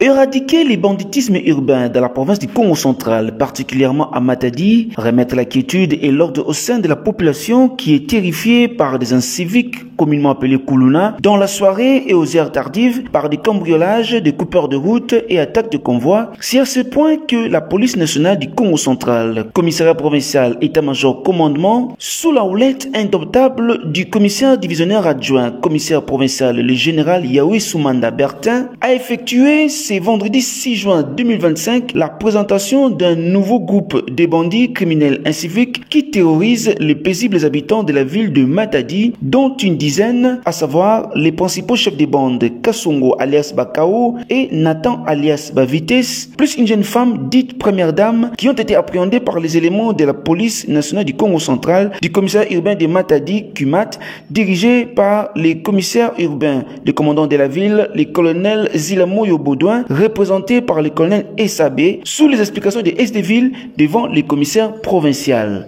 Éradiquer les banditismes urbains dans la province du Congo central, particulièrement à Matadi, remettre la quiétude et l'ordre au sein de la population qui est terrifiée par des inciviques communément appelés Kuluna, dans la soirée et aux heures tardives par des cambriolages, des coupeurs de route et attaques de convois. C'est à ce point que la police nationale du Congo central, commissariat provincial, état-major, commandement, sous la houlette indomptable du commissaire divisionnaire adjoint, commissaire provincial, le général Yahweh Soumanda Bertin, a effectué c'est vendredi 6 juin 2025 la présentation d'un nouveau groupe de bandits criminels inciviques qui terrorisent les paisibles habitants de la ville de Matadi, dont une dizaine, à savoir les principaux chefs des bandes Kassongo alias Bakao et Nathan alias Bavites, plus une jeune femme dite première dame, qui ont été appréhendés par les éléments de la police nationale du Congo central, du commissariat urbain de Matadi, Kumat, dirigé par les commissaires urbains, le commandant de la ville, les colonels Zilamoyo Baudouin, représenté par le colonel Essabé, sous les explications des SD-Ville devant les commissaires provinciaux.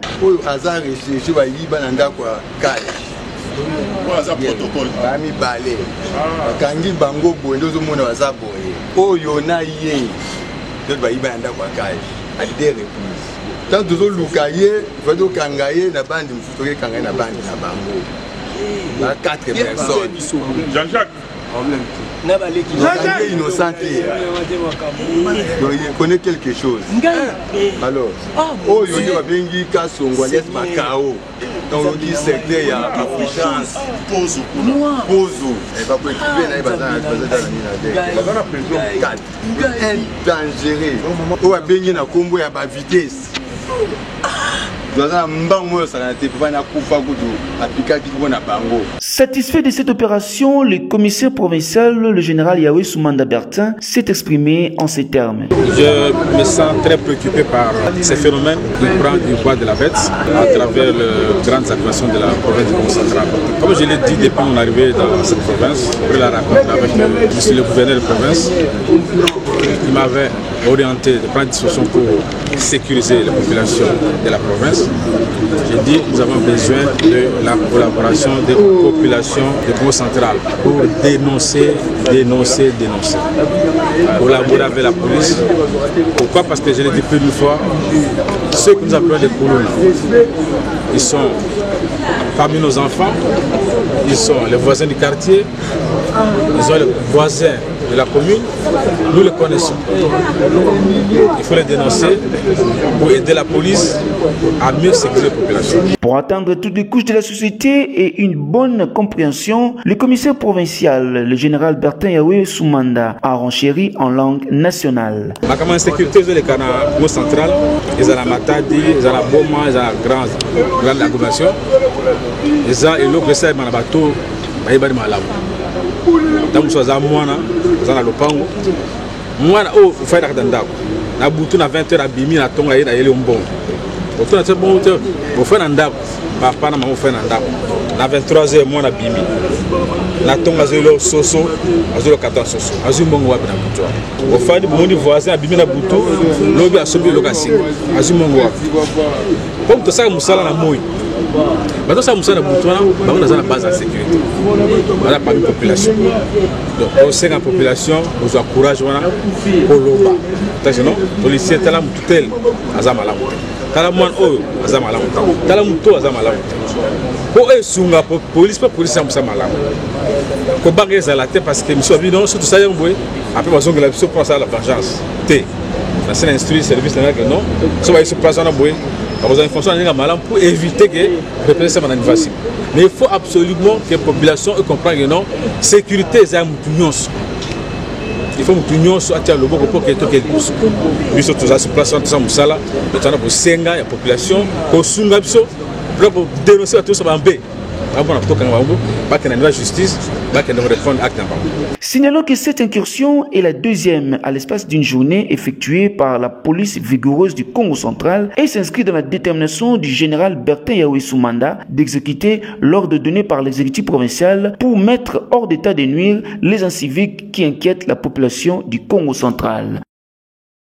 Jean-Jacques innocent, il connaît quelque chose. Alors, oh, il y a Bengi Kassongo, alias Bakao. Dans le secteur, il y a Africhance, Pozo. Et pas pour écrire, il y a un dangereux. Oh, il y a Combo, il y a vitesse. Satisfait de cette opération, le commissaire provincial, le général Yahweh Soumanda Bertin, s'est exprimé en ces termes. Je me sens très préoccupé par ces phénomènes de prendre du bois de la bête à travers les grandes actions de la province du Congo central. Comme je l'ai dit depuis mon arrivée dans cette province, après la rencontre avec le gouverneur de province, il m'avait orienté de prendre des solutions pour sécuriser la population de la province. J'ai dit que nous avons besoin de la collaboration des populations du Congo central pour dénoncer. Collaborer avec la police. Pourquoi? Parce que je l'ai dit plus d'une fois, ceux que nous appelons des Kuluna, ils sont parmi nos enfants, ils sont les voisins du quartier, ils sont les voisins de la commune, nous les connaissons. Il faut les dénoncer pour aider la police à mieux sécuriser la population. Pour atteindre toutes les couches de la société et une bonne compréhension, le commissaire provincial, le général Bertin Yahweh Soumanda, a renchéri en langue nationale. La campagne de sécurité, ils sont au Congo central, ils sont à Matadi, ils sont à Boma, ils sont à grande agglomération. Ils sont à l'autre à bateau, ils sont à Malawi. Donc, nous sommes à Moana, nous sommes à Lopango. Moana, oh, il faut faire des ndako. Na butu na 20h à Bimi, na tonga na yele mbongo. Butu na bon hotel, il faut faire des ndako. Papa na maman fait des ndako. Na 23h moi na Bimi. Na tonga zelo soso, azolo 14 soso. Azu mbongo wapi na butu. Au fadi bondi voisin à Bimi na butu, lobi a sobi lokasi. Azu mbongo wapi. Comme tout ça musala na moi. Maintenant, ça me dans la base de sécurité. Voilà parmi la population. Donc, au sein de la population, nous encourageons pour l'OBA. Non, les lycéens, tout tel, Azamala. Talamuan, Azamala. Talamuto, Azamala. Pour eux, la police, pas police, Azamala. Pour barrer à la tête parce que monsieur Abidon, surtout ça, après, on a la pour ça la vengeance. T. C'est l'instruit, service, non. Ça va se passer en Boé. Pour éviter que le président soit facile. Mais il faut absolument que la population comprenne que non, sécurité est un mouton. Il faut que nous soyons le bon pour que tout le monde puisse se placer dans le sala, notamment pour Senga, la population, pour Sunga, pour dénoncer tout ça. Signalons que cette incursion est la deuxième à l'espace d'une journée effectuée par la police vigoureuse du Congo central et s'inscrit dans la détermination du général Bertin Yahweh Soumanda d'exécuter l'ordre donné par l'exécutif provincial pour mettre hors d'état de nuire les inciviques qui inquiètent la population du Congo central.